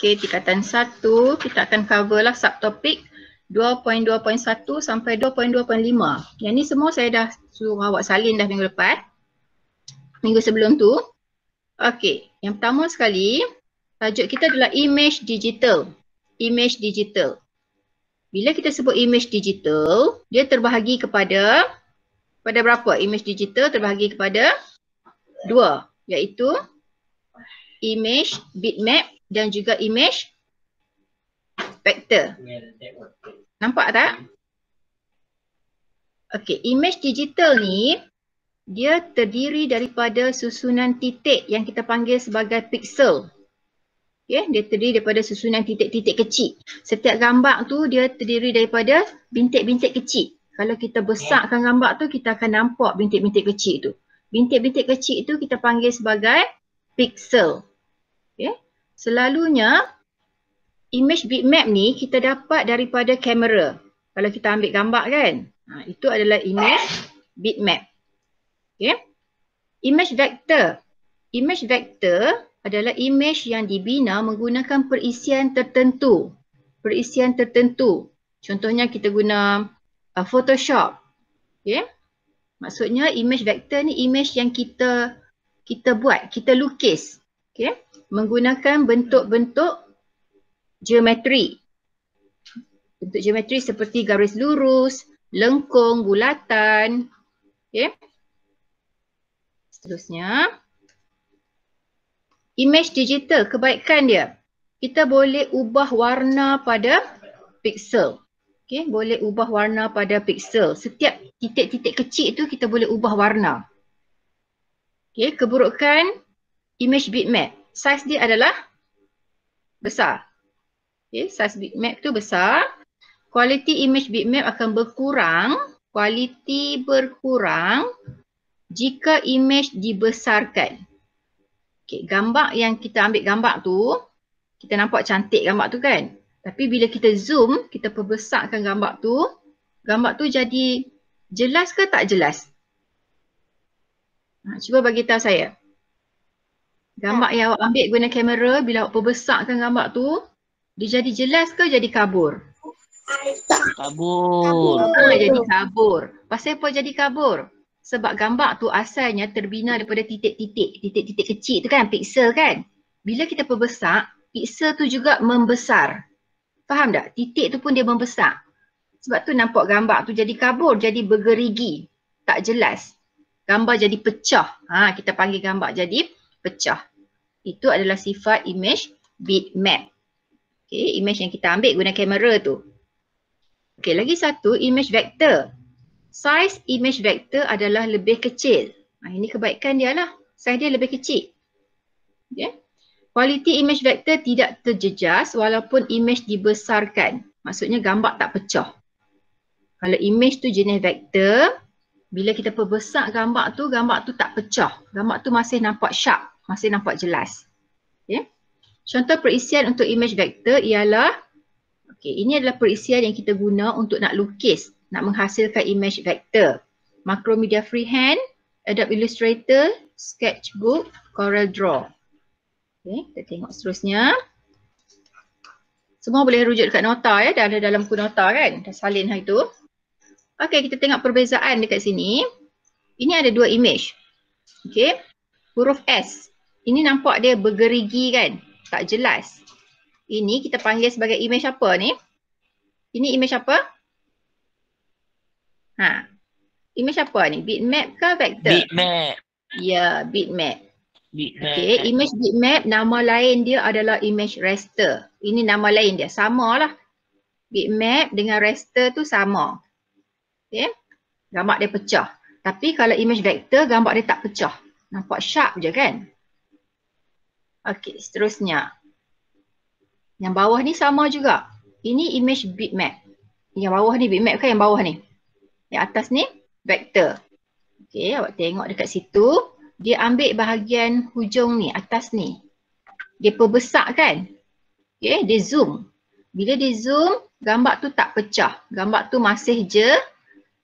Okey, tingkatan 1 kita akan cover lah subtopik 2.2.1 sampai 2.2.5. Yang ni semua saya dah suruh awak salin dah minggu lepas. Minggu sebelum tu. Okey, yang pertama sekali tajuk kita adalah image digital. Image digital. Bila kita sebut image digital, dia terbahagi kepada berapa? Image digital terbahagi kepada 2, iaitu image bitmap dan juga image vector. Nampak tak? Okey, image digital ni dia terdiri daripada susunan titik yang kita panggil sebagai pixel. Okey, dia terdiri daripada susunan titik-titik kecil. Setiap gambar tu dia terdiri daripada bintik-bintik kecil. Kalau kita besarkan gambar tu, kita akan nampak bintik-bintik kecil tu. Bintik-bintik kecil tu kita panggil sebagai pixel. Okay. Selalunya image bitmap ni kita dapat daripada kamera. Kalau kita ambil gambar kan, itu adalah image bitmap. Okay. Image vector. Image vector adalah image yang dibina menggunakan perisian tertentu. Perisian tertentu. Contohnya kita guna Photoshop. Okay. Maksudnya image vector ni image yang kita buat, kita lukis. Okay. Menggunakan bentuk-bentuk geometri. Bentuk geometri seperti garis lurus, lengkung, bulatan. Okay. Seterusnya, image digital, kebaikan dia, kita boleh ubah warna pada pixel. Okay, boleh ubah warna pada pixel. Setiap titik-titik kecil tu kita boleh ubah warna. Okay, keburukan image bitmap, saiz dia adalah besar. Okay, saiz bitmap tu besar. Kualiti image bitmap akan berkurang. Kualiti berkurang jika image dibesarkan. Okay, gambar yang kita ambil gambar tu, kita nampak cantik gambar tu kan. Tapi bila kita zoom, kita perbesarkan gambar tu jadi jelas ke tak jelas? Cuba bagi tahu saya. Gambar yang awak ambil guna kamera, bila awak perbesarkan gambar tu, dia jadi jelas ke jadi kabur? Kabur. Jadi kabur. Pasal apa jadi kabur? Sebab gambar tu asalnya terbina daripada titik-titik kecil tu kan, pixel kan. Bila kita perbesar, pixel tu juga membesar. Faham tak? Titik tu pun dia membesar. Sebab tu nampak gambar tu jadi kabur, jadi bergerigi. Tak jelas. Gambar jadi pecah. Kita panggil gambar jadi pecah. Itu adalah sifat image bitmap. Okay, image yang kita ambil guna kamera tu. Okay, lagi satu, image vector. Saiz image vector adalah lebih kecil. Ini kebaikan dia lah. Saiz dia lebih kecil. Okay. Kualiti image vector tidak terjejas walaupun image dibesarkan. Maksudnya gambar tak pecah. Kalau image tu jenis vector, bila kita perbesar gambar tu tak pecah. Gambar tu masih nampak sharp, masih nampak jelas. Okay. Contoh perisian untuk image vector ialah, ini adalah perisian yang kita guna untuk nak lukis, nak menghasilkan image vector. Macromedia Freehand, Adobe Illustrator, Sketchbook, Corel Draw. Okay, kita tengok seterusnya. Semua boleh rujuk dekat nota ya, dah ada dalam buku nota kan, dah salin hari tu. Okay, kita tengok perbezaan dekat sini. Ini ada dua image. Okay, huruf S. Ini nampak dia bergerigi kan, tak jelas. Ini kita panggil sebagai image apa ni? Ini image apa? Image apa ni? Bitmap ke vector? Bitmap. Ya, bitmap. Okay, image bitmap nama lain dia adalah image raster. Ini nama lain dia, samalah. Bitmap dengan raster tu sama. Okay, gambar dia pecah. Tapi kalau image vector, gambar dia tak pecah. Nampak sharp je kan? Okay, seterusnya. Yang bawah ni sama juga. Ini image bitmap. Yang bawah ni bitmap kan, yang bawah ni. Yang atas ni vector. Okay, awak tengok dekat situ. Dia ambil bahagian hujung ni, atas ni. Dia perbesar kan? Okay, dia zoom. Bila dia zoom, gambar tu tak pecah. Gambar tu masih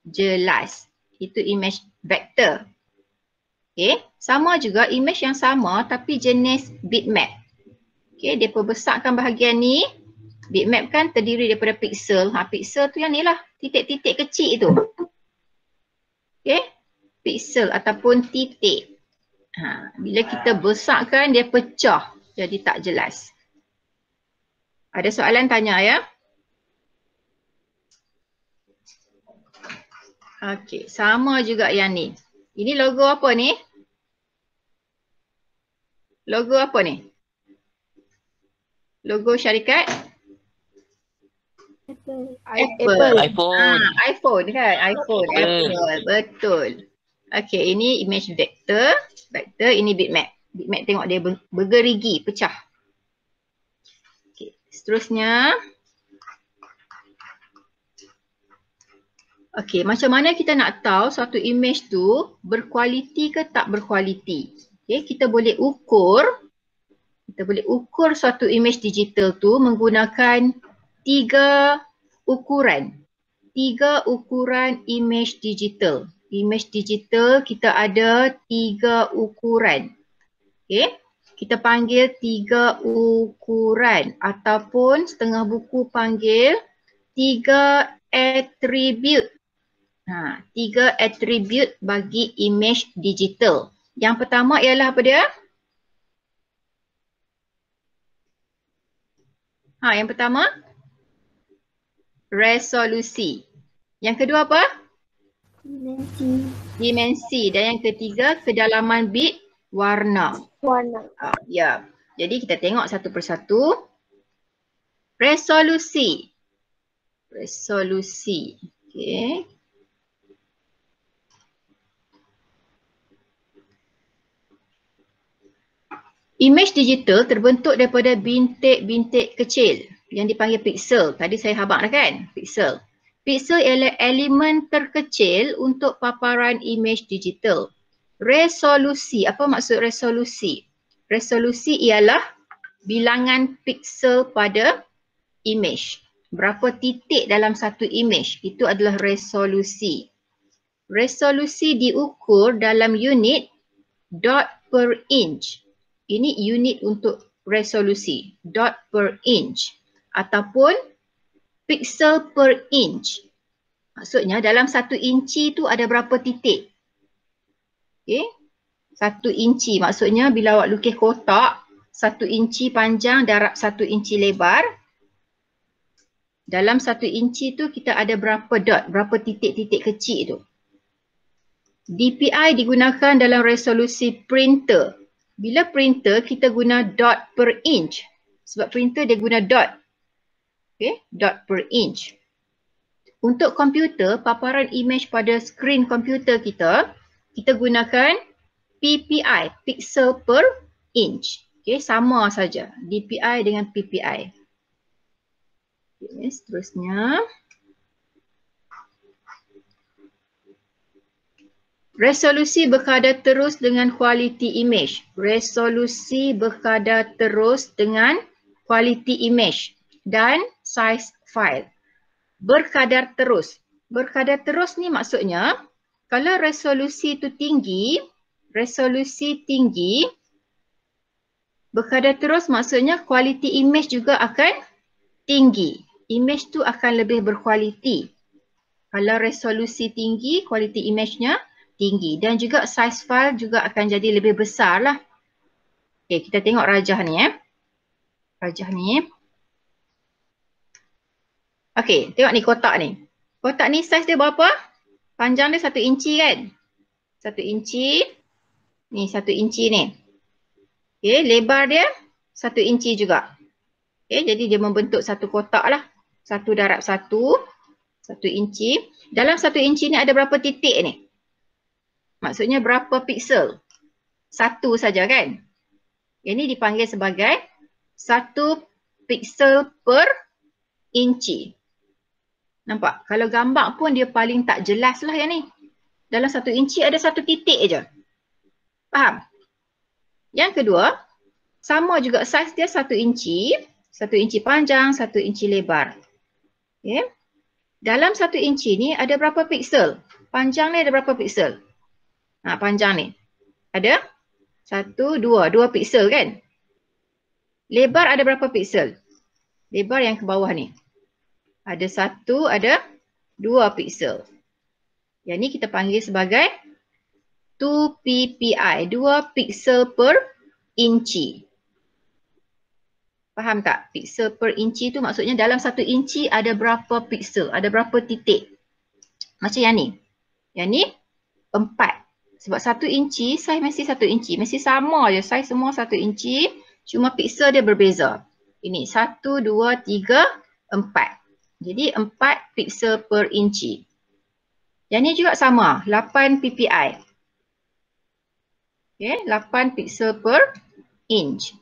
jelas. Itu image vector. Okay, sama juga image yang sama tapi jenis bitmap. Okay, dia perbesarkan bahagian ni. Bitmap kan terdiri daripada pixel. Pixel tu yang ni lah, titik-titik kecil tu. Okay, pixel ataupun titik. Bila kita besarkan, dia pecah. Jadi tak jelas. Ada soalan tanya ya? Okay, sama juga yang ni. Ini logo apa ni? Logo apa ni? Logo syarikat? Apple. iPhone. iPhone kan? iPhone. Apple. Apple. Betul. Okay, ini image vector. Vector, ini bitmap. Bitmap tengok dia bergerigi, pecah. Okay, seterusnya. Okay, macam mana kita nak tahu suatu image tu berkualiti ke tak berkualiti? Okay, kita boleh ukur suatu image digital tu menggunakan tiga ukuran image digital. Image digital kita ada 3 ukuran. Okay, kita panggil 3 ukuran ataupun setengah buku panggil 3 attribute. 3 attribute bagi image digital. Yang pertama ialah apa dia? Yang pertama resolusi. Yang kedua apa? Dimensi. Dan yang ketiga kedalaman bit warna. Ya. Jadi kita tengok satu persatu. Resolusi. Okey. Image digital terbentuk daripada bintik-bintik kecil yang dipanggil pixel. Tadi saya habaq dah kan? Pixel. Pixel ialah elemen terkecil untuk paparan image digital. Resolusi. Apa maksud resolusi? Resolusi ialah bilangan pixel pada image. Berapa titik dalam satu image. Itu adalah resolusi. Resolusi diukur dalam unit dot per inch. Ini unit untuk resolusi, dot per inch ataupun pixel per inch. Maksudnya dalam 1 inci tu ada berapa titik? Okay. 1 inci maksudnya bila awak lukis kotak 1 inci panjang, darab 1 inci lebar. Dalam 1 inci tu kita ada berapa dot, berapa titik-titik kecil tu. DPI digunakan dalam resolusi printer. Bila printer kita guna dot per inch. Sebab printer dia guna dot. Okay, dot per inch. Untuk komputer, paparan image pada skrin komputer kita gunakan PPI, pixel per inch. Okay, sama saja. DPI dengan PPI. Okay, seterusnya. Resolusi berkadar terus dengan kualiti image. Resolusi berkadar terus dengan kualiti image dan size file. Berkadar terus. Berkadar terus ni maksudnya kalau resolusi tu tinggi, berkadar terus maksudnya kualiti image juga akan tinggi. Image tu akan lebih berkualiti. Kalau resolusi tinggi, kualiti image-nya tinggi dan juga size file juga akan jadi lebih besar lah. Okay, kita tengok rajah ni Rajah ni. Okay, tengok ni kotak ni. Kotak ni size dia berapa? Panjang dia 1 inci kan? 1 inci. Ni 1 inci ni. Okay, lebar dia 1 inci juga. Okay, jadi dia membentuk satu kotak lah. 1 darab 1. 1 inci. Dalam 1 inci ni ada berapa titik ni? Maksudnya berapa pixel? 1 saja kan? Ini dipanggil sebagai 1 pixel per inci. Nampak? Kalau gambar pun dia paling tak jelas lah yang ni. Dalam 1 inci ada 1 titik je. Faham? Yang kedua, sama juga saiz dia 1 inci. 1 inci panjang, 1 inci lebar. Okay. Dalam 1 inci ni ada berapa pixel? Panjang ni ada berapa pixel? Panjang ni. Ada 1, 2 pixel kan? Lebar ada berapa piksel? Lebar yang ke bawah ni. Ada 1, ada 2 piksel. Yang ni kita panggil sebagai 2 ppi, 2 piksel per inci. Faham tak? Piksel per inci tu maksudnya dalam 1 inci ada berapa piksel, ada berapa titik. Macam yang ni. Yang ni 4. Sebab 1 inci, saiz mesti 1 inci. Mesti sama je, saiz semua 1 inci. Cuma piksel dia berbeza. Ini 1, 2, 3, 4. Jadi 4 piksel per inci. Yang ni juga sama, 8 ppi. Okay, 8 piksel per inch.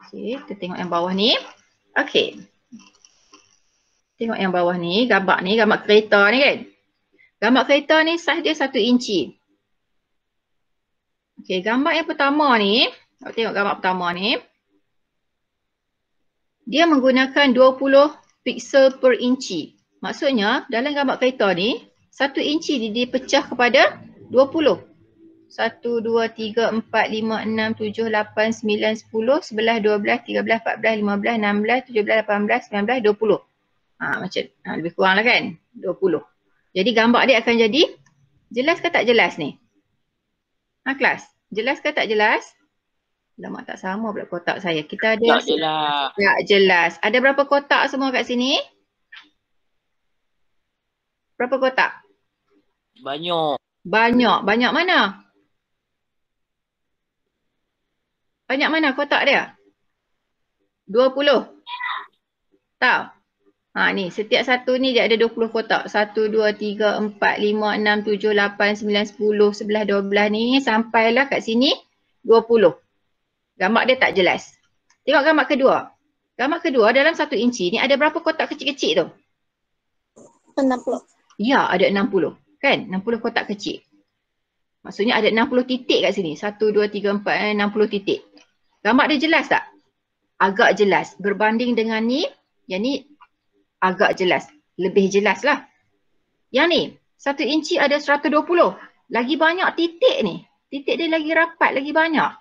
Okay, kita tengok yang bawah ni. Okay. Tengok yang bawah ni, gambar kereta ni kan. Gambar kereta ni saiz dia 1 inci. Okay, gambar yang pertama ni, tengok gambar pertama ni. Dia menggunakan 20 piksel per inci. Maksudnya dalam gambar kereta ni, 1 inci dipecah kepada 20. 1, 2, 3, 4, 5, 6, 7, 8, 9, 10, 11, 12, 13, 14, 15, 16, 17, 18, 19, 20. Macam lebih kurang lah kan? 20. Jadi gambar dia akan jadi, jelas ke tak jelas ni? Kelas, jelas ke tak jelas? Lama tak sama pula kotak saya. Kita ada Tak jelas. Tak jelas. Ada berapa kotak semua kat sini? Berapa kotak? Banyak. Banyak. Banyak mana? Banyak mana kotak dia? 20. Tahu? Ni setiap satu ni dia ada 20 kotak. 1, 2, 3, 4, 5, 6, 7, 8, 9, 10, 11, 12 ni sampailah kat sini 20. Gambar dia tak jelas. Tengok gambar kedua. Gambar kedua dalam 1 inci ni ada berapa kotak kecil-kecil tu? 60. Ya, ada 60. Kan? 60 kotak kecil. Maksudnya ada 60 titik kat sini. 1, 2, 3, 4, 60 titik. Gambar dia jelas tak? Agak jelas. Berbanding dengan ni, yang ni agak jelas. Lebih jelas lah. Yang ni, 1 inci ada 120. Lagi banyak titik ni. Titik dia lagi rapat, lagi banyak.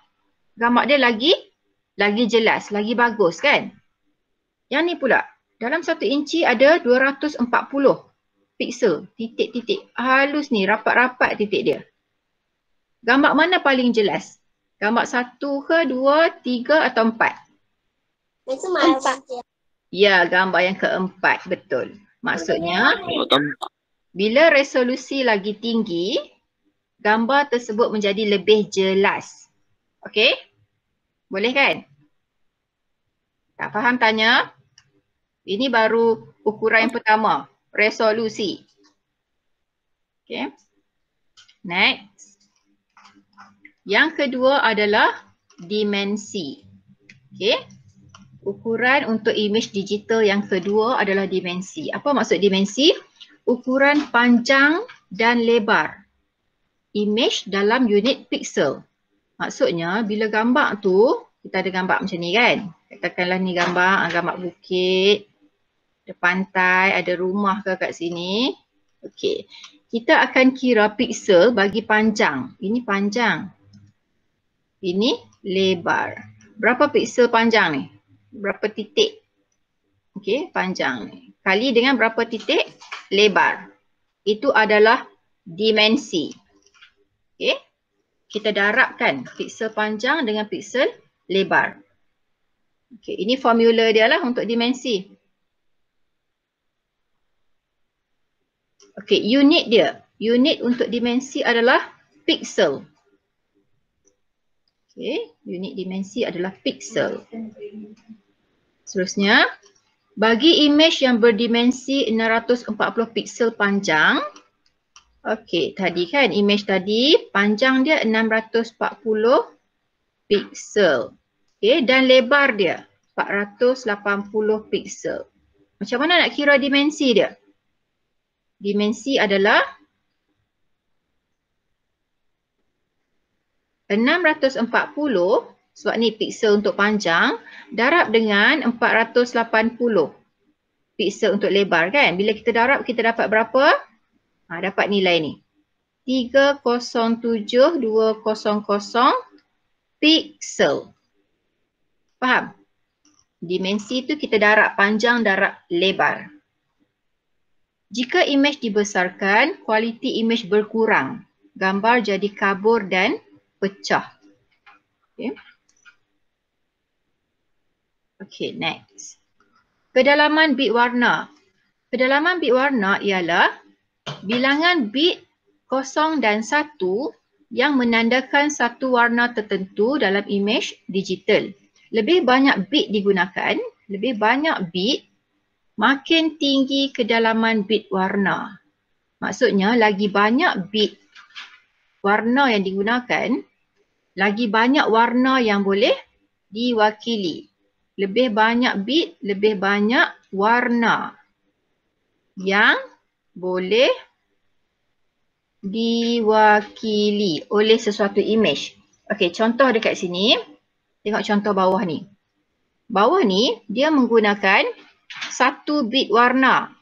Gambar dia lagi jelas, lagi bagus kan? Yang ni pula, dalam 1 inci ada 240 piksel. Titik-titik. Halus ni, rapat-rapat titik dia. Gambar mana paling jelas? Gambar 1 ke, 2, 3 atau 4? Itu mana? Ya, gambar yang keempat. Betul. Maksudnya, Tempat. bila resolusi lagi tinggi, gambar tersebut menjadi lebih jelas. Okey? Boleh kan? Tak faham tanya? Ini baru ukuran yang pertama. Resolusi. Okey. Next. Yang kedua adalah dimensi. Okey. Ukuran untuk image digital yang kedua adalah dimensi. Apa maksud dimensi? Ukuran panjang dan lebar image dalam unit pixel. Maksudnya bila gambar tu, kita ada gambar macam ni kan. Katakanlah ni gambar bukit, ada pantai, ada rumah ke kat sini. Okey. Kita akan kira pixel bagi panjang. Ini panjang. Ini lebar. Berapa pixel panjang ni? Berapa titik? Okey, panjang ni. Kali dengan berapa titik? Lebar. Itu adalah dimensi. Okey. Kita darabkan pixel panjang dengan pixel lebar. Okey, ini formula dia lah untuk dimensi. Okey, unit dia. Unit untuk dimensi adalah pixel. Okey, unit dimensi adalah pixel. Seterusnya, bagi image yang berdimensi 640 piksel panjang, okey, tadi kan image tadi panjang dia 640 piksel. Okey, dan lebar dia 480 piksel. Macam mana nak kira dimensi dia? Dimensi adalah 640, sebab ni piksel untuk panjang, darab dengan 480 piksel untuk lebar kan. Bila kita darab, kita dapat berapa? Dapat nilai ni. 307,200 pixel. Faham? Dimensi tu kita darab panjang, darab lebar. Jika imej dibesarkan, kualiti imej berkurang. Gambar jadi kabur dan pecah. Okay. Okay, next. Kedalaman bit warna. Kedalaman bit warna ialah bilangan bit 0 dan 1 yang menandakan satu warna tertentu dalam imej digital. Lebih banyak bit digunakan, lebih banyak bit, makin tinggi kedalaman bit warna. Maksudnya lagi banyak bit warna yang digunakan, lagi banyak warna yang boleh diwakili. Lebih banyak bit, lebih banyak warna yang boleh diwakili oleh sesuatu imej. Okey, contoh dekat sini. Tengok contoh bawah ni. Bawah ni dia menggunakan 1 bit warna.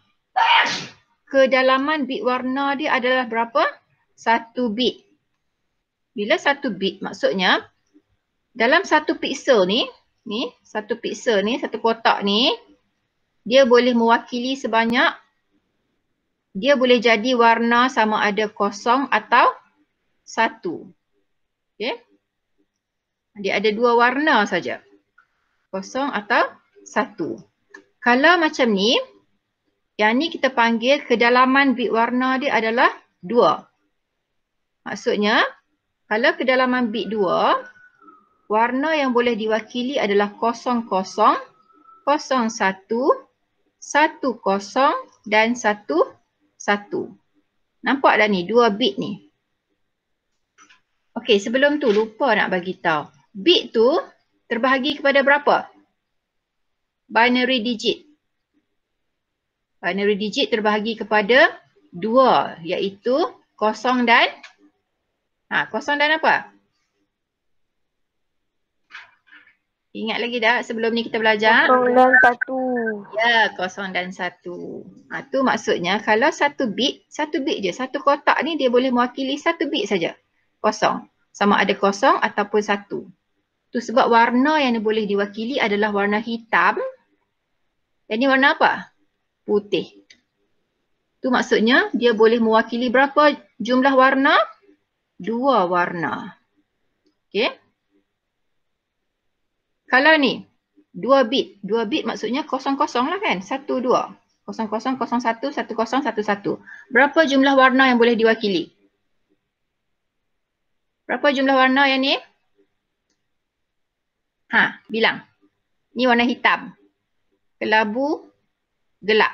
Kedalaman bit warna dia adalah berapa? 1 bit. Bila 1 bit maksudnya dalam 1 piksel ni, satu piksel ni, satu kotak ni, dia boleh mewakili sebanyak, dia boleh jadi warna sama ada 0 atau 1. Okay. Dia ada 2 warna saja. 0 atau 1. Kalau macam ni, yang ni kita panggil kedalaman bit warna dia adalah 2. Maksudnya, kalau kedalaman bit 2, warna yang boleh diwakili adalah 00, 01, 10 dan 11. Nampak dah ni 2 bit ni. Okey, sebelum tu lupa nak bagi tahu. Bit tu terbahagi kepada berapa? Binary digit. Binary digit terbahagi kepada 2, iaitu 0 dan 0 dan apa? Ingat lagi tak sebelum ni kita belajar? 0 dan 1. Ya, 0 dan 1. Tu maksudnya kalau 1 bit je. Satu kotak ni dia boleh mewakili 1 bit saja. 0. Sama ada 0 ataupun 1. Tu sebab warna yang boleh diwakili adalah warna hitam. Dan ni warna apa? Putih. Tu maksudnya dia boleh mewakili berapa jumlah warna? 2 warna. Okey. Kalau ni 2 bit. 2 bit maksudnya 00 lah kan? 1, 2. 00, 01, 10, 11. Berapa jumlah warna yang boleh diwakili? Berapa jumlah warna yang ni? Bilang. Ni warna hitam. Kelabu gelap.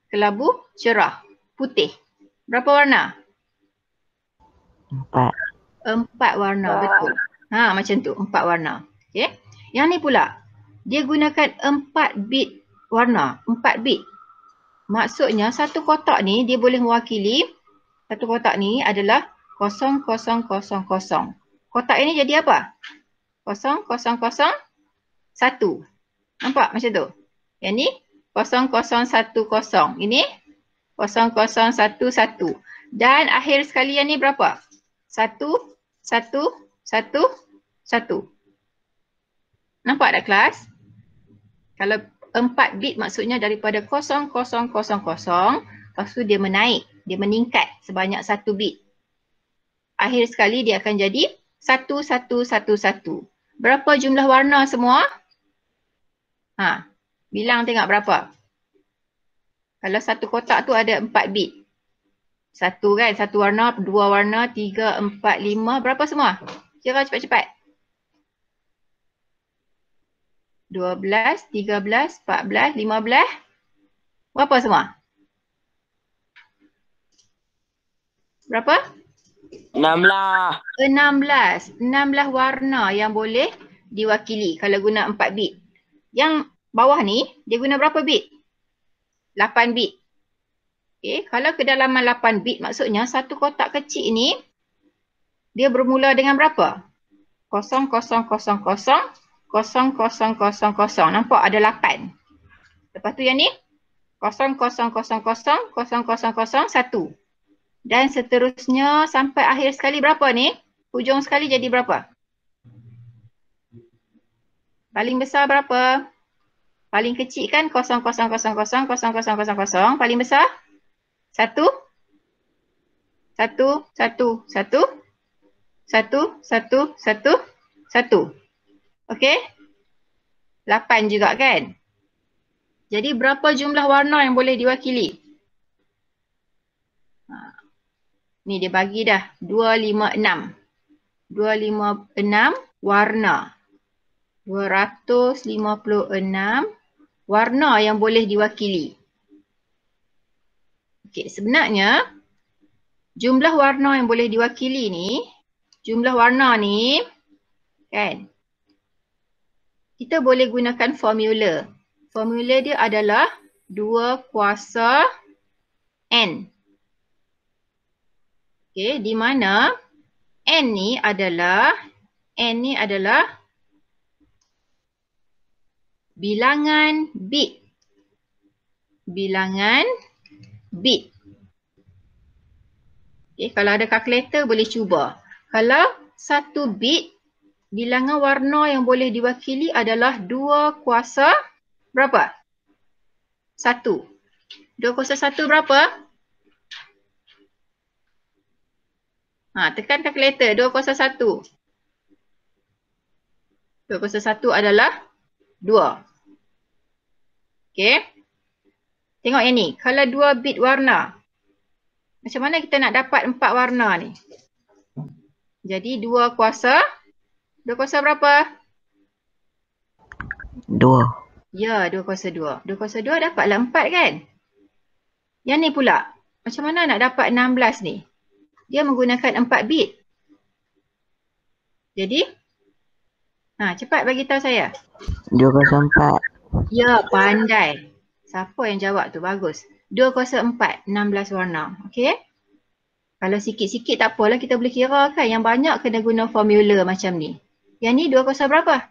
Kelabu cerah. Putih. Berapa warna? 4. 4 warna, betul. Macam tu, 4 warna. Okey. Yang ni pula, dia gunakan 4 bit warna, 4 bit. Maksudnya satu kotak ni dia boleh mewakili, satu kotak ni adalah 0000. Kotak ini jadi apa? 0001. Nampak macam tu? Yang ni 0010. Ini 0011. Dan akhir sekali yang ni berapa? 1, 1, 1, 1. Nampak tak kelas? Kalau 4 bit maksudnya daripada 0000, lepas tu dia menaik, dia meningkat sebanyak 1 bit. Akhir sekali dia akan jadi 1111. Berapa jumlah warna semua? Bilang tengok berapa. Kalau satu kotak tu ada 4 bit. 1 kan, 1 warna, 2 warna, 3, 4, 5. Berapa semua? Kira cepat-cepat. 12, 13, 14, 15. Berapa semua? Berapa? 16. 16 warna yang boleh diwakili kalau guna 4 bit. Yang bawah ni, dia guna berapa bit? 8 bit. Okay, kalau kedalaman 8 bit maksudnya satu kotak kecil ni, dia bermula dengan berapa? 0000, 0000. Nampak ada 8. Lepas tu yang ni 0000, 0001. Dan seterusnya sampai akhir sekali berapa ni? Hujung sekali jadi berapa? Paling besar berapa? Paling kecil kan 0,000,000,000. Paling besar? 1, 1, 1, 1, 1, 1, 1, 1. Okey? 8 juga kan? Jadi berapa jumlah warna yang boleh diwakili? Ni dia bagi dah. 256. 256 warna. 256 warna yang boleh diwakili. Okey, sebenarnya jumlah warna yang boleh diwakili ni, jumlah warna ni kan, kita boleh gunakan formula. Formula dia adalah 2 kuasa N. Okey, di mana N ni adalah bilangan bit. Bilangan bit. Okay, kalau ada kalkulator boleh cuba. Kalau 1 bit, bilangan warna yang boleh diwakili adalah 2 kuasa berapa? 1. 2 kuasa 1 berapa? Tekan kalkulator. 2 kuasa 1. 2 kuasa 1 adalah 2. Okey. Tengok yang ni. Kalau 2 bit warna, macam mana kita nak dapat 4 warna ni? Jadi 2 kuasa. 2 kuasa berapa? 2. Ya, 2 kuasa 2. 2 kuasa 2 dapatlah 4 kan? Yang ni pula. Macam mana nak dapat 16 ni? Dia menggunakan 4 bit. Jadi, cepat bagi tahu saya. 204. Ya, pandai. Siapa yang jawab tu? Bagus. 2 kuasa 4, 16 warna. Okey? Kalau sikit-sikit tak apalah, kita boleh kira kan. Yang banyak kena guna formula macam ni. Yang ni 2 kuasa berapa?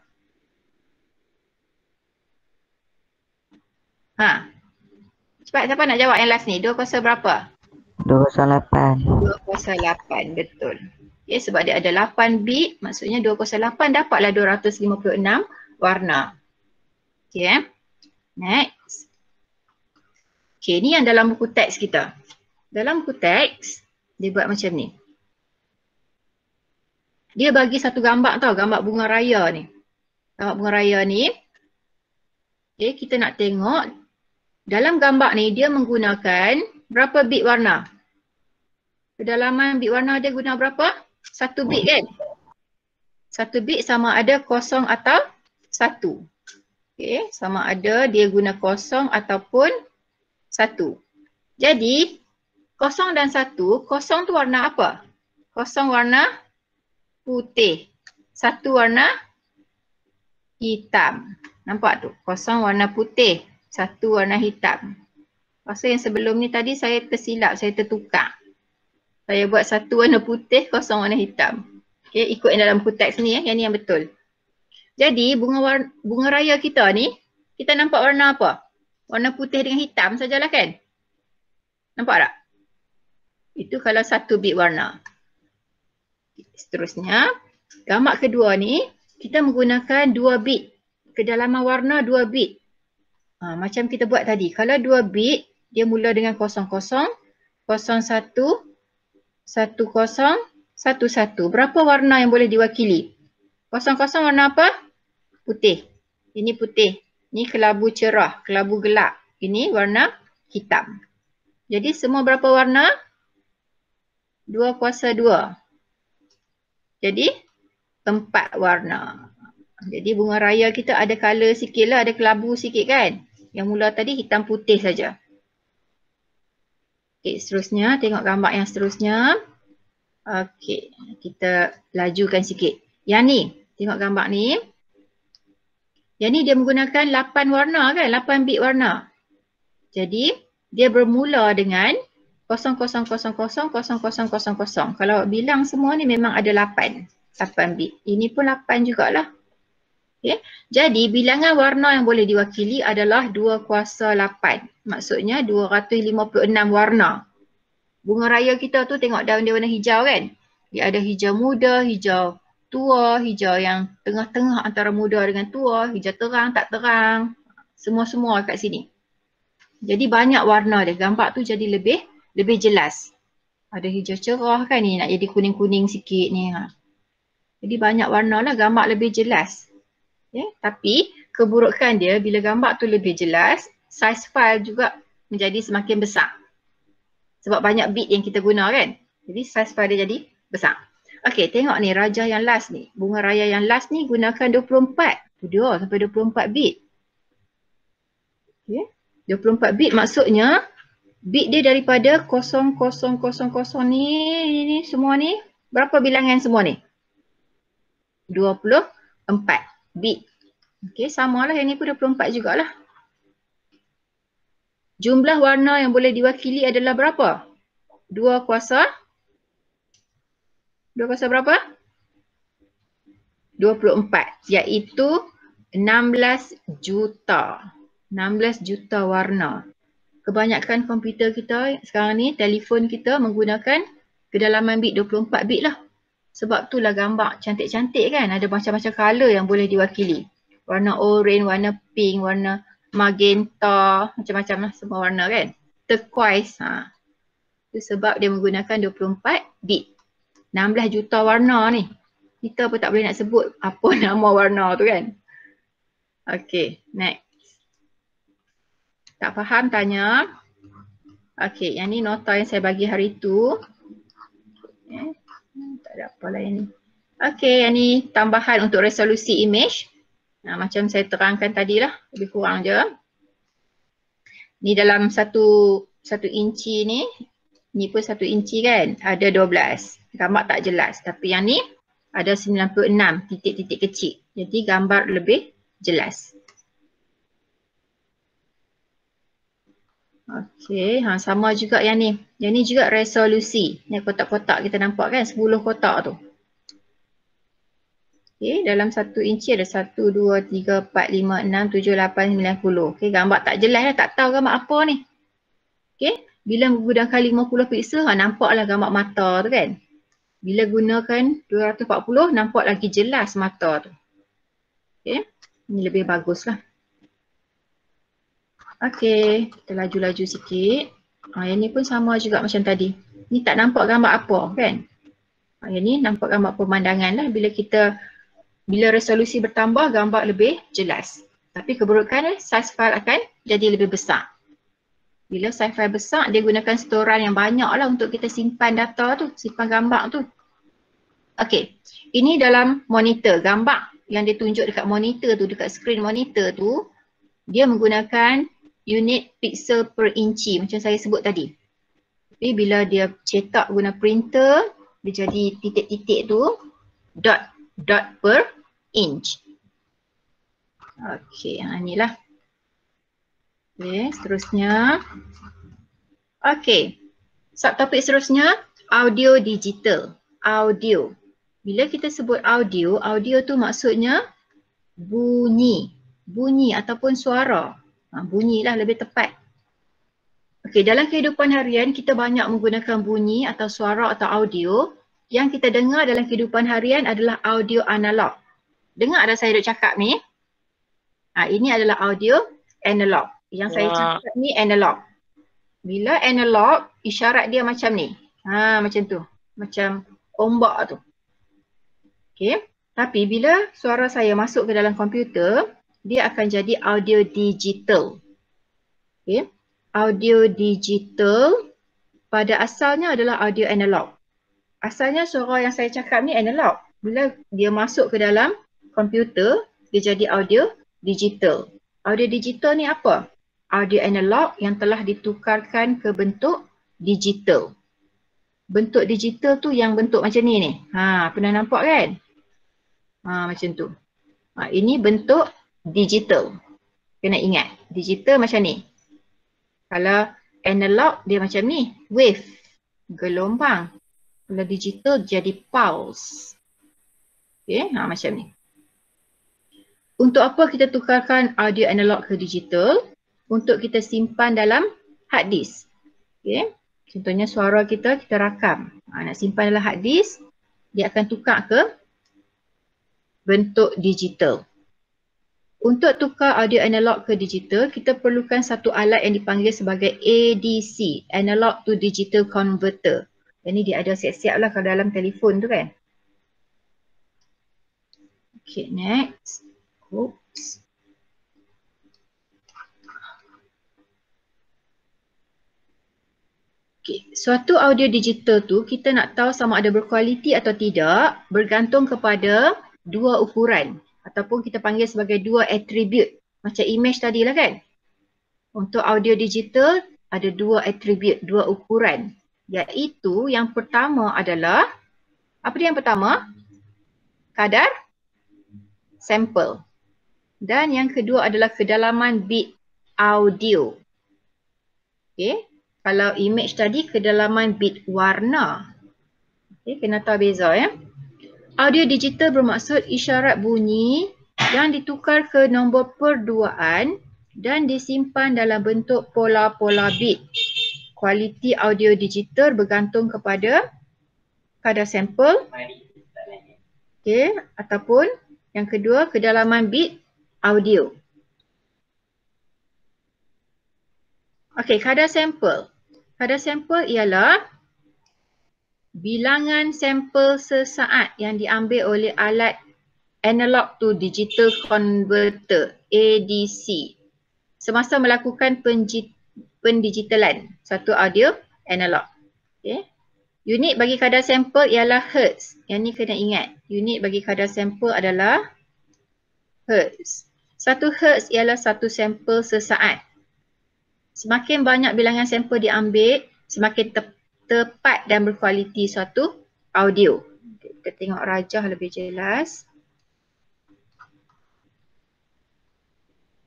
Cepat, siapa nak jawab yang last ni? 2 kuasa berapa? 208. 2 kuasa 8, betul. Okay, sebab dia ada 8 bit, maksudnya 2 kuasa 8 dapatlah 256 warna. Okay, next. Okay, ni yang dalam buku teks kita. Dalam buku teks, dia buat macam ni. Dia bagi satu gambar tau, gambar bunga raya ni. Gambar bunga raya ni, okay, kita nak tengok dalam gambar ni dia menggunakan berapa bit warna? Kedalaman bit warna dia guna berapa? 1 bit kan? 1 bit sama ada 0 atau 1. Okay, sama ada dia guna 0 ataupun 1. Jadi 0 dan 1, 0 tu warna apa? 0 warna putih. 1 warna hitam. Nampak tu? 0 warna putih. 1 warna hitam. Pasal yang sebelum ni tadi saya tersilap, saya tertukar. Saya buat 1 warna putih, 0 warna hitam. Okay, ikut yang dalam buku teks ni, yang ni yang betul. Jadi bunga raya kita ni, kita nampak warna apa? Warna putih dengan hitam sajalah kan? Nampak tak? Itu kalau 1 bit warna. Seterusnya, gambar kedua ni, kita menggunakan 2 bit. Kedalaman warna 2 bit. Macam kita buat tadi. Kalau 2 bit, dia mula dengan 00, 01, 10, 11. Berapa warna yang boleh diwakili? 00 warna apa? Putih. Ini putih. Ini kelabu cerah, kelabu gelap. Ini warna hitam. Jadi semua berapa warna? 2 kuasa 2. Jadi 4 warna. Jadi bunga raya kita ada color sikit lah, ada kelabu sikit kan? Yang mula tadi hitam putih saja. Okey, seterusnya tengok gambar yang seterusnya. Okey, kita lajukan sikit. Yang ni, tengok gambar ni. Yang ni dia menggunakan 8 warna kan? 8 bit warna. Jadi, dia bermula dengan 00000000. Kalau bilang semua ni memang ada 8 bit. Ini pun 8 jugalah. Okay. Jadi, bilangan warna yang boleh diwakili adalah 2 kuasa 8. Maksudnya 256 warna. Bunga raya kita tu tengok daun dia warna hijau kan? Dia ada hijau muda, hijau tua, hijau yang tengah-tengah antara muda dengan tua, hijau terang, tak terang. Semua-semua kat sini. Jadi banyak warna dia. Gambar tu jadi lebih jelas. Ada hijau cerah kan ni, nak jadi kuning-kuning sikit ni. Jadi banyak warna lah, gambar lebih jelas. Tapi keburukan dia bila gambar tu lebih jelas, size file juga menjadi semakin besar. Sebab banyak bit yang kita guna kan. Jadi size file dia jadi besar. Okey, tengok ni raja yang last ni. Bunga raya yang last ni gunakan 24. Dia sampai 24 bit. Okay. 24 bit maksudnya bit dia daripada 0000 ni semua ni. Berapa bilangan semua ni? 24 bit. Okey, samalah yang ni pun 24 jugalah. Jumlah warna yang boleh diwakili adalah berapa? 2 kuasa berapa? 24, iaitu 16 juta. 16 juta warna. Kebanyakan komputer kita sekarang ni, telefon kita menggunakan kedalaman bit 24 bit lah. Sebab itulah gambar cantik-cantik kan. Ada macam-macam color yang boleh diwakili. Warna orange, warna pink, warna magenta, macam-macam lah semua warna kan. Turquoise. Itu sebab dia menggunakan 24 bit. 16 juta warna ni. Kita pun tak boleh nak sebut apa nama warna tu kan. Okay, next. Tak faham tanya. Okay, yang ni nota yang saya bagi hari tu. Okay. Tak ada apa lain ni. Okay, yang ni tambahan untuk resolusi image. Macam saya terangkan tadi lah, lebih kurang je. Ni dalam satu inci ni. Ni pun 1 inci kan, ada 12. Gambar tak jelas. Tapi yang ni ada 96 titik-titik kecil. Jadi gambar lebih jelas. Okey, sama juga yang ni. Yang ni juga resolusi. Ni kotak-kotak kita nampak kan, 10 kotak tu. Okey, dalam 1 inci ada 1, 2, 3, 4, 5, 6, 7, 8, 9, 10. Okey, gambar tak jelas lah, tak tahu gambar apa ni. Okey. Bila menggunakan 50 piksel, nampaklah gambar mata tu kan. Bila gunakan 240, nampak lagi jelas mata tu. Okay. Ini lebih bagus lah. Okay, kita laju-laju sikit. Yang ni pun sama juga macam tadi. Ni tak nampak gambar apa kan. Yang ni nampak gambar pemandangan lah. Bila resolusi bertambah, gambar lebih jelas. Tapi keburukan size file akan jadi lebih besar. Bila size file besar, dia gunakan storan yang banyak lah untuk kita simpan data tu, simpan gambar tu. Okey, ini dalam monitor. Gambar yang ditunjuk dekat monitor tu, dekat screen monitor tu, dia menggunakan unit pixel per inci macam saya sebut tadi. Tapi bila dia cetak guna printer, dia jadi titik-titik tu, dot per inch. Okey, inilah. Okay, seterusnya. Okay, subtopik seterusnya, audio digital. Audio. Bila kita sebut audio, audio tu maksudnya bunyi. Bunyi ataupun suara. Bunyilah lebih tepat. Okay, dalam kehidupan harian kita banyak menggunakan bunyi atau suara atau audio. Yang kita dengar dalam kehidupan harian adalah audio analog. Dengar ada saya duk cakap ni? Ini adalah audio analog. Yang saya cakap ni analog. Bila analog, isyarat dia macam ni. Macam tu. Macam ombak tu. Okay. Tapi bila suara saya masuk ke dalam komputer, dia akan jadi audio digital. Okay. Audio digital pada asalnya adalah audio analog. Asalnya suara yang saya cakap ni analog. Bila dia masuk ke dalam komputer, dia jadi audio digital. Audio digital ni apa? Audio analog yang telah ditukarkan ke bentuk digital. Bentuk digital tu yang bentuk macam ni ni. Pernah nampak kan? Macam tu. Ini bentuk digital. Kena ingat, digital macam ni. Kalau analog dia macam ni, wave, gelombang. Kalau digital jadi pulse. Okay, macam ni. Untuk apa kita tukarkan audio analog ke digital? Untuk kita simpan dalam hard disk. Okay. Contohnya suara kita rakam. Nak simpan dalam hard disk, dia akan tukar ke bentuk digital. Untuk tukar audio analog ke digital, kita perlukan satu alat yang dipanggil sebagai ADC, Analog to Digital Converter. Jadi dia ada siap-siap lah kalau dalam telefon tu kan. Okay, next. Oops. Okay, suatu audio digital tu kita nak tahu sama ada berkualiti atau tidak bergantung kepada dua ukuran ataupun kita panggil sebagai dua attribute. Macam image tadi lah kan. Untuk audio digital ada dua attribute, dua ukuran. Iaitu yang pertama adalah, apa dia yang pertama? Kadar sampel. Dan yang kedua adalah kedalaman bit audio. Okay. Kalau image tadi kedalaman bit warna. Okay, kena tahu beza ya. Audio digital bermaksud isyarat bunyi yang ditukar ke nombor perduaan dan disimpan dalam bentuk pola-pola bit. Kualiti audio digital bergantung kepada kadar sampel. Okay, ataupun yang kedua kedalaman bit audio. Okay, kadar sampel. Kadar sampel ialah bilangan sampel sesaat yang diambil oleh alat analog to digital converter ADC semasa melakukan pendigitalan satu audio analog. Okay. Unit bagi kadar sampel ialah hertz. Yang ni kena ingat. Unit bagi kadar sampel adalah hertz. 1 hertz ialah 1 sampel sesaat. Semakin banyak bilangan sampel diambil, semakin tepat dan berkualiti suatu audio. Kita tengok rajah lebih jelas.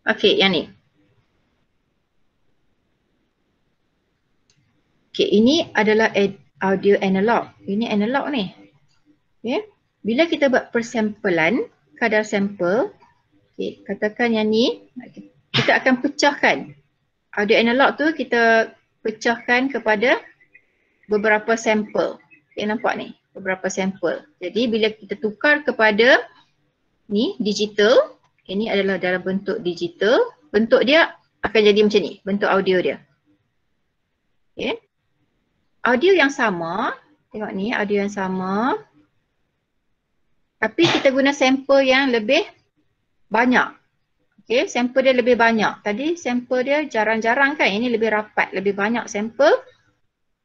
Okey, yang ni. Okey, ini adalah audio analog. Ini analog ni. Okay. Bila kita buat persampelan, kadar sampel, okay, katakan yang ni, kita akan pecahkan. Audio analog tu kita pecahkan kepada beberapa sampel. Okay, nampak ni? Beberapa sampel. Jadi bila kita tukar kepada ni digital, ini adalah dalam bentuk digital, bentuk dia akan jadi macam ni, bentuk audio dia. Okay. Audio yang sama, tengok ni audio yang sama. Tapi kita guna sampel yang lebih banyak. Okay, sampel dia lebih banyak. Tadi sampel dia jarang-jarang kan, ini lebih rapat, lebih banyak sampel.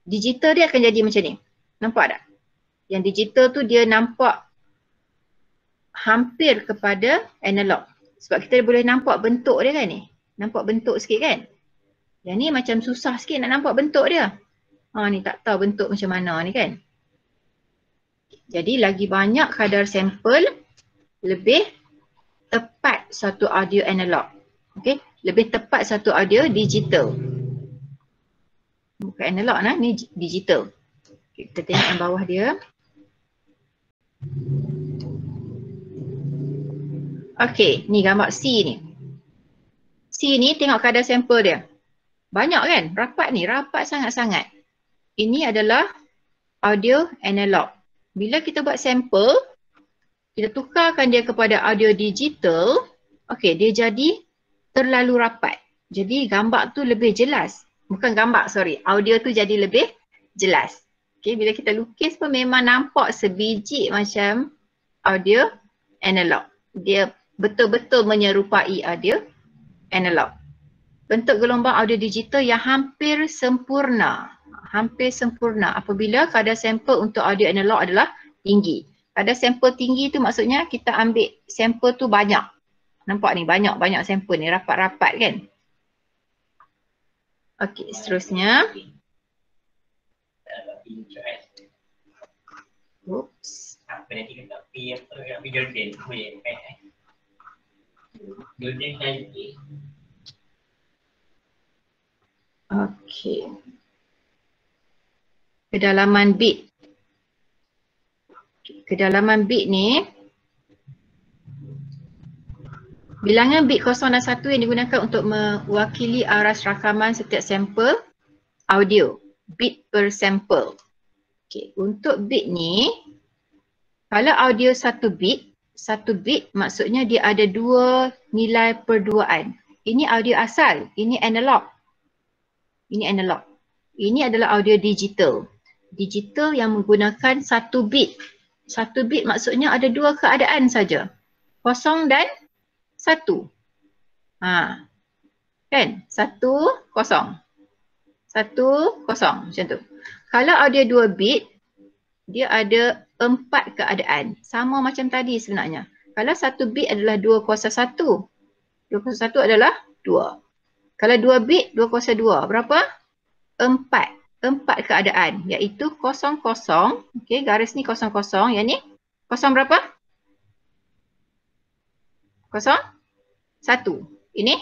Digital dia akan jadi macam ni. Nampak tak? Yang digital tu dia nampak hampir kepada analog. Sebab kita boleh nampak bentuk dia kan ni. Nampak bentuk sikit kan? Yang ni macam susah sikit nak nampak bentuk dia. Ni tak tahu bentuk macam mana ni kan? Jadi lagi banyak kadar sampel, lebih tepat satu audio analog. Okay? Lebih tepat satu audio digital. Bukan analog nah, ni digital. Okay, kita tengok yang bawah dia. Okay, ni gambar C ni. C ni tengok kadar sampel dia. Banyak kan? Rapat ni, rapat sangat-sangat. Ini adalah audio analog. Bila kita buat sampel, kita tukarkan dia kepada audio digital, okay, dia jadi terlalu rapat. Jadi gambar tu lebih jelas. Bukan gambar, sorry. Audio tu jadi lebih jelas. Okay, bila kita lukis pun memang nampak sebiji macam audio analog. Dia betul-betul menyerupai audio analog. Bentuk gelombang audio digital yang hampir sempurna. Hampir sempurna apabila kadar sampel untuk audio analog adalah tinggi. Kadar sampel tinggi tu maksudnya kita ambil sampel tu banyak. Nampak ni banyak-banyak sampel ni, rapat-rapat kan? Okey, seterusnya. Oops. Apa nanti kita pi apa nak pi Jordan boleh kan? Jordan lagi. Okey. Kedalaman bit. Kedalaman bit ni, bilangan bit 0 dan 1 yang digunakan untuk mewakili aras rakaman setiap sampel audio. Bit per sampel. Okay. Untuk bit ni, kalau audio 1 bit, satu bit maksudnya dia ada dua nilai perduaan. Ini audio asal, ini analog. Ini analog. Ini adalah audio digital. Digital yang menggunakan satu bit. Satu bit maksudnya ada dua keadaan saja. Kosong dan satu. Kan? Satu, kosong. Satu, kosong. Macam tu. Kalau audio 2 bit, dia ada 4 keadaan. Sama macam tadi sebenarnya. Kalau 1 bit adalah 2 kuasa 1. 2 kuasa 1 adalah 2. Kalau 2 bit, 2 kuasa 2. Berapa? 4. 4 keadaan. Iaitu 00. Okey, garis ni 00. Yang ni, kosong berapa? 0, 1. Ini?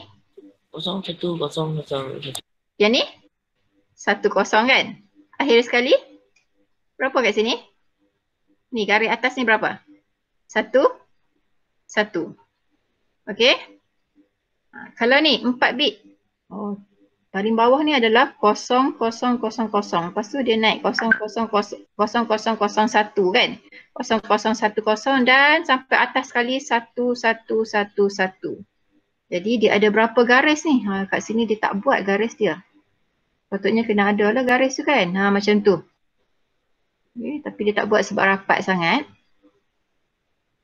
0, 1, 0, 1. Yang ni? 1, 0 kan? Akhir sekali, berapa kat sini? Ni garis atas ni berapa? 1, 1. Okey? Kalau ni 4 bit. Oh, paling bawah ni adalah 0, 0, 0, 0. Lepas tu dia naik 0, 0, 0, 0, 0, 1 kan? 0, 0, 1, 0 dan sampai atas sekali 1, 1, 1, 1. Jadi dia ada berapa garis ni? Kat sini dia tak buat garis dia. Patutnya kena ada lah garis tu kan? Macam tu. Okay, tapi dia tak buat sebab rapat sangat.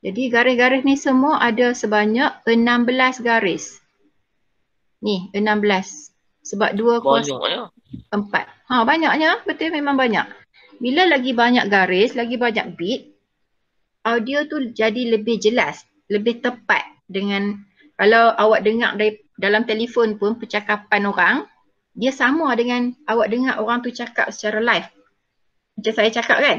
Jadi garis-garis ni semua ada sebanyak 16 garis. Ni 16. Sebab 2 kuasa 4. Banyaknya. Betul, memang banyak. Bila lagi banyak garis, lagi banyak bit, audio tu jadi lebih jelas, lebih tepat dengan kalau awak dengar dari dalam telefon pun percakapan orang, dia sama dengan awak dengar orang tu cakap secara live. Macam saya cakap kan?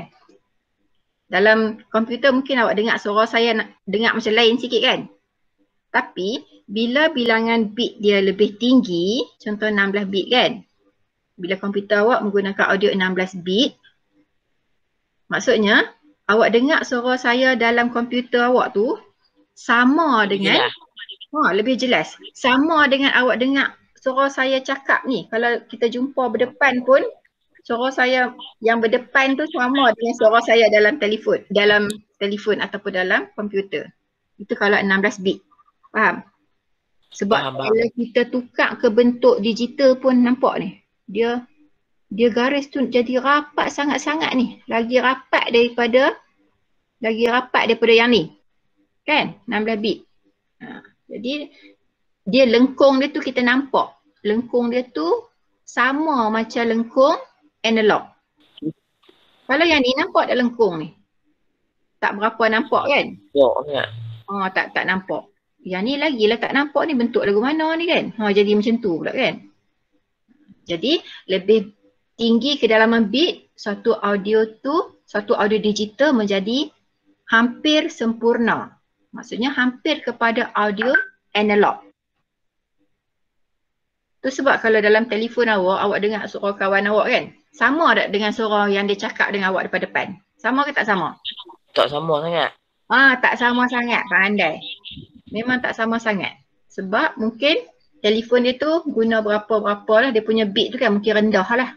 Dalam komputer mungkin awak dengar suara saya nak dengar macam lain sikit kan? Tapi bila bilangan bit dia lebih tinggi, contoh 16 bit kan? Bila komputer awak menggunakan audio 16 bit, maksudnya awak dengar suara saya dalam komputer awak tu sama dengan lebih jelas. Sama dengan awak dengar suara saya cakap ni. Kalau kita jumpa berdepan pun, suara saya yang berdepan tu sama dengan suara saya dalam telefon ataupun dalam komputer. Itu kalau 16 bit. Faham? Sebab kalau kita tukar ke bentuk digital pun nampak ni. Dia garis tu jadi rapat sangat-sangat ni. Lagi rapat daripada yang ni. Kan? 16 bit. Jadi dia lengkung dia tu kita nampak. Lengkung dia tu sama macam lengkung analog. Kalau yang ni nampak tak lengkung ni? Tak berapa nampak kan? Tak nampak. Yang ni lagilah tak nampak ni bentuk lagu mana ni kan? Jadi macam tu pula kan? Jadi lebih tinggi kedalaman bit, satu audio digital menjadi hampir sempurna. Maksudnya hampir kepada audio analog. Tu sebab kalau dalam telefon awak dengar suara kawan awak kan? Sama tak dengan suara yang dia cakap dengan awak depan-depan? Sama ke tak sama? Tak sama sangat. Tak sama sangat, pandai. Memang tak sama sangat. Sebab mungkin telefon dia tu guna berapa-berapa lah, dia punya bit tu kan mungkin rendah lah.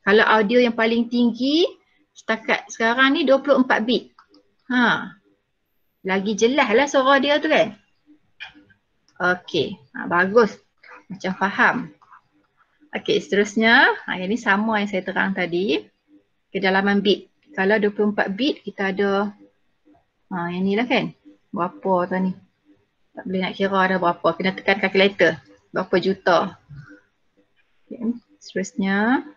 Kalau audio yang paling tinggi, setakat sekarang ni 24 bit. Lagi jelas lah suara dia tu kan. Okey, bagus. Macam faham. Okey, seterusnya. Yang ni sama yang saya terang tadi. Kedalaman bit. Kalau 24 bit, kita ada yang ni lah kan. Berapa tu ni? Tak boleh nak kira ada berapa. Kena tekan kalkulator. Berapa juta. Okay. Seterusnya.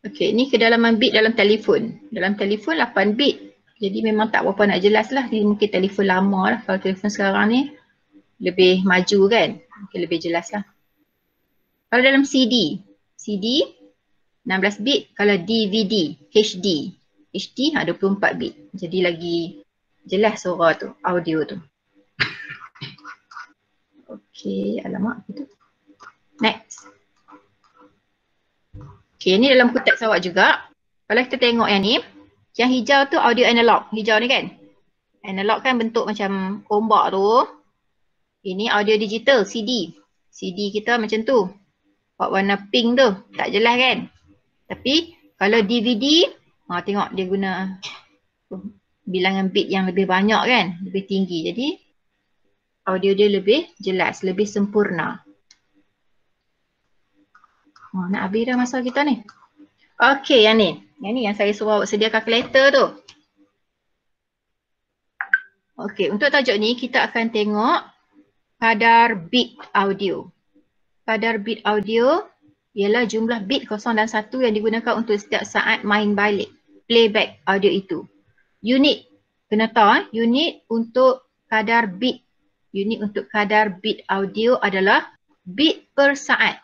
Okey, ni kedalaman bit dalam telefon. Dalam telefon 8 bit. Jadi memang tak berapa nak jelas lah. Ni mungkin telefon lama lah. Kalau telefon sekarang ni lebih maju kan. Mungkin lebih jelas lah. Kalau dalam CD 16 bit. Kalau DVD, HD 24 bit. Jadi lagi jelas suara tu, audio tu. Okey, alamak gitu. Next. Okey, ni dalam buku teks awak juga. Kalau kita tengok yang ni, yang hijau tu audio analog. Hijau ni kan? Analog kan bentuk macam ombak tu. Ini audio digital, CD. CD kita macam tu. Warna pink tu. Tak jelas kan? Tapi kalau DVD, tengok dia guna bilangan bit yang lebih banyak kan, lebih tinggi. Jadi audio dia lebih jelas, lebih sempurna. Nak habis dah masa kita ni. Okey, yang ni. Yang ni yang saya suruh awak sedia kalkulator tu. Okey, untuk tajuk ni kita akan tengok kadar bit audio. Kadar bit audio ialah jumlah bit 0 dan 1 yang digunakan untuk setiap saat main balik, playback audio itu. Unit, kena tahu unit untuk kadar bit. Unit untuk kadar bit audio adalah bit per saat.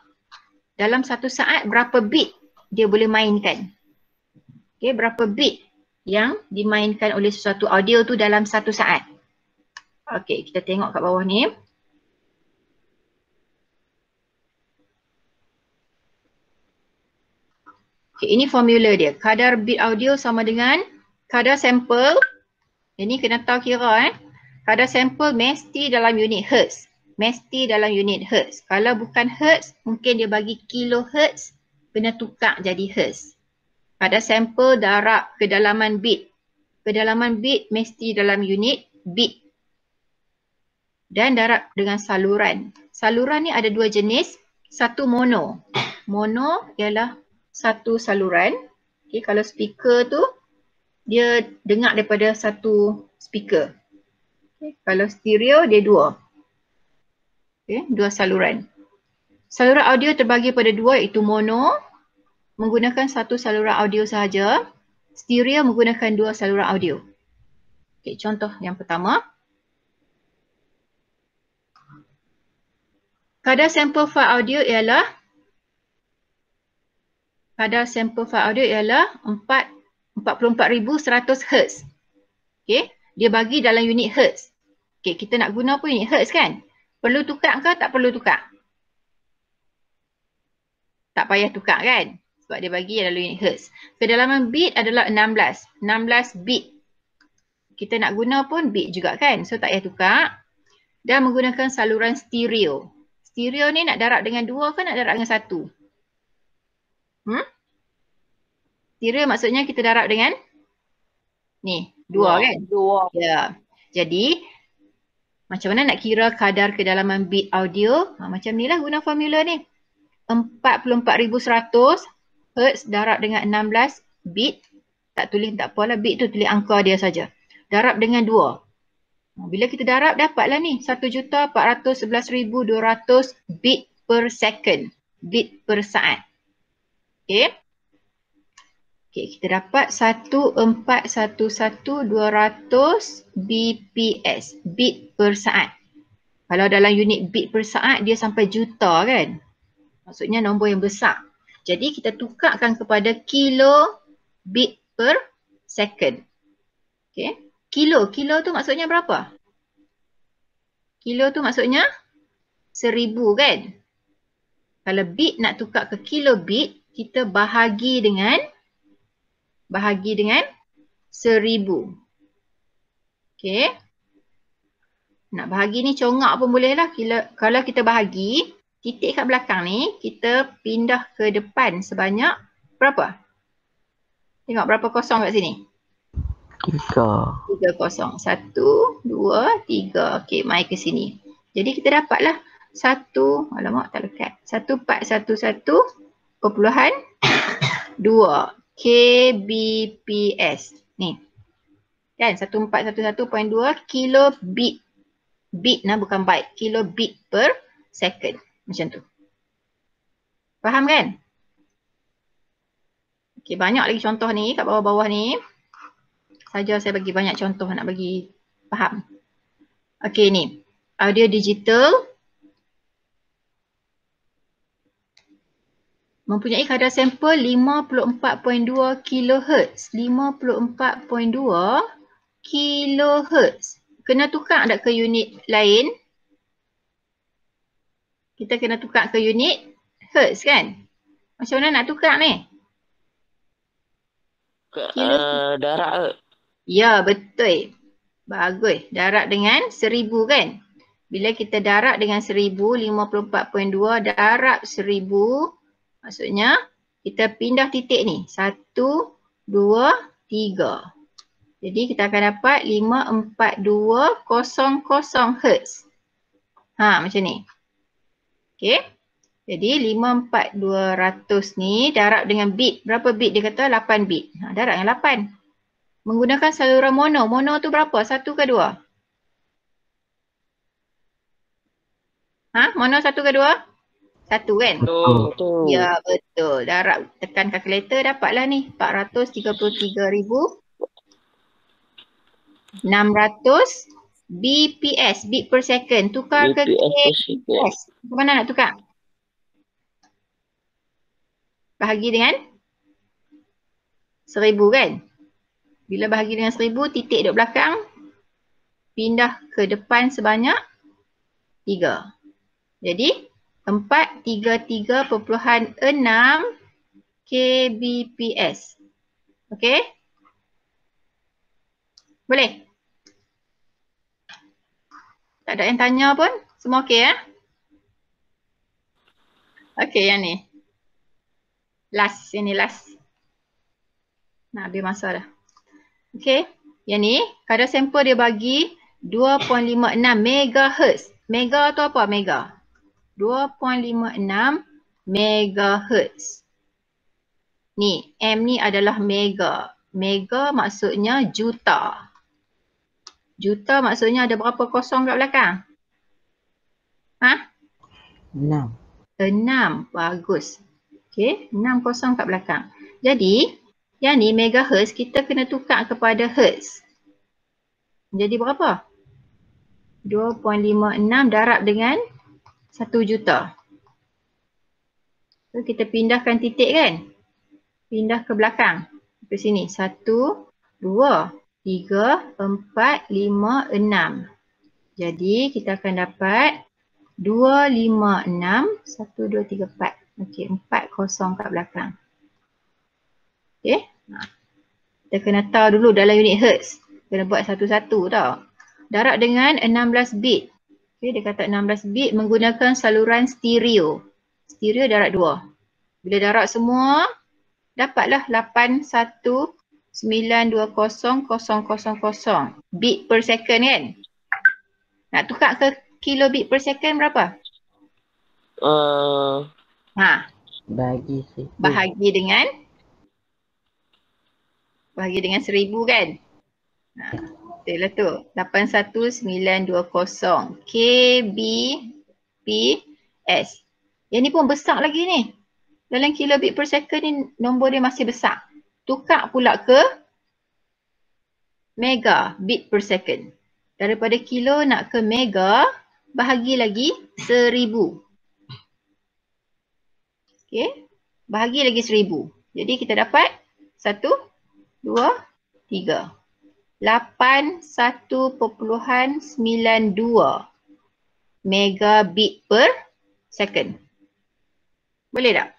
Dalam satu saat berapa bit dia boleh mainkan. Okay, berapa bit yang dimainkan oleh sesuatu audio tu dalam satu saat. Okay, kita tengok kat bawah ni. Okay, ini formula dia. Kadar bit audio sama dengan kadar sampel. Ini kena tahu kira kadar sampel mesti dalam unit hertz. Mesti dalam unit hertz. Kalau bukan hertz, mungkin dia bagi kilohertz, kena tukar jadi hertz. Kadar sampel darab kedalaman bit. Kedalaman bit mesti dalam unit bit. Dan darab dengan saluran. Saluran ni ada dua jenis. Satu mono. Mono ialah satu saluran. Okay, kalau speaker tu, dia dengar daripada satu speaker. Okay, kalau stereo, dia dua. Okay, dua saluran. Saluran audio terbagi pada dua, iaitu mono menggunakan satu saluran audio sahaja. Stereo menggunakan dua saluran audio. Okay, contoh yang pertama. Kadar sampel file audio ialah 44,100 Hz. Okay, dia bagi dalam unit Hz. Okay, kita nak guna pun unit Hz kan? Perlu tukar ke tak perlu tukar? Tak payah tukar kan? Sebab dia bagi dalam unit Hz. Kedalaman bit adalah 16. 16 bit. Kita nak guna pun bit juga kan? So tak payah tukar. Dan menggunakan saluran stereo. Stereo ni nak darab dengan 2 ke nak darab dengan 1? Stereo maksudnya kita darab dengan ni, 2 kan? 2. Ya. Jadi macam mana nak kira kadar kedalaman bit audio? Macam ni lah guna formula ni. 44,100 Hz darab dengan 16 bit. Tak tulis tak apalah, bit tu tulis angka dia saja. Darab dengan 2. Bila kita darab dapatlah ni 1,411,200 bit per second. Bit per saat. Okay. Okay, kita dapat 1,411,200 BPS. Bit per saat. Kalau dalam unit bit per saat dia sampai juta kan. Maksudnya nombor yang besar. Jadi kita tukarkan kepada kilo bit per second. Okay. Kilo tu maksudnya berapa? Kilo tu maksudnya 1000 kan? Kalau bit nak tukar ke kilo bit, kita bahagi dengan 1000. Okay. Nak bahagi ni congak pun boleh lah. Kalau kita bahagi, titik kat belakang ni, kita pindah ke depan sebanyak berapa? Tengok berapa kosong kat sini? 3 kosong. 1, 2, 3. Okey, mai ke sini. Jadi kita dapatlah alamak tak lekat. 1411.2 kbps. Ni. Kan 1411.2 kilobit. Bit nah bukan byte. Kilobit per second. Macam tu. Faham kan? Okey, banyak lagi contoh ni kat bawah-bawah ni. Saja saya bagi banyak contoh nak bagi faham. Okey ni. Audio digital mempunyai kadar sampel 54.2 kHz. 54.2 kHz. Kena tukar tak ke unit lain? Kita kena tukar ke unit Hertz kan? Macam mana nak tukar ni? Darab ke? Ya, betul. Bagus. Darab dengan 1000 kan? Bila kita darab dengan 1000, 54.2 darab 1000. Maksudnya kita pindah titik ni. 1, 2, 3. Jadi kita akan dapat 54200 Hz. Macam ni. Okey. Jadi 54200 ni darab dengan bit. Berapa bit? Dia kata 8 bit. Darab dengan 8. Menggunakan saluran mono. Mono tu berapa? 1 ke 2? Mono 1 ke 2? 1 kan? Betul. Ya, betul. Darab tekan kalkulator dapatlah ni. 433,600 BPS. Bit per second. Tukar ke KBPS. Ke mana nak tukar? Bahagi dengan 1000 kan? Bila bahagi dengan 1000, titik duduk belakang. Pindah ke depan sebanyak 3. Jadi 433.6 kbps. Okey? Boleh? Tak ada yang tanya pun? Semua okey ya? Okey, yang ni. Last, yang ni last. Nak habis masa dah. Okey, yang ni kadar sampel dia bagi 2.56 MHz. Mega tu apa? Mega. 2.56 MHz. Ni, M ni adalah mega. Mega maksudnya juta. Juta maksudnya ada berapa kosong kat belakang? 6. 6. Bagus. Okey, 6 kosong kat belakang. Jadi, yang ni megahertz kita kena tukar kepada hertz. Jadi berapa? 2.56 darab dengan 1 juta. So, kita pindahkan titik kan? Pindah ke belakang. Ke sini. 1, 2, 3, 4, 5, 6. Jadi, kita akan dapat 256, 1, 2, 3, 4. Okey, 4 kosong kat belakang. Okey. Kita kena tahu dulu dalam unit hertz. Kena buat satu-satu tau. Darab dengan 16 bit. Okey, dia kata 16 bit menggunakan saluran stereo. Stereo darab 2. Bila darab semua, dapatlah 81920000 bit per second kan? Nak tukar ke kilobit per second berapa? Bagi 1000. Bahagi dengan 1000 kan? Betul lah tu. 81920 kbps. Yang ni pun besar lagi ni. Dalam kilobit per second ni nombor dia masih besar. Tukar pula ke mega bit per second. Daripada kilo nak ke mega, bahagi lagi 1000. Okey, bahagi lagi 1000. Jadi kita dapat 1, 2, 3. 81.92 megabit per second. Boleh tak?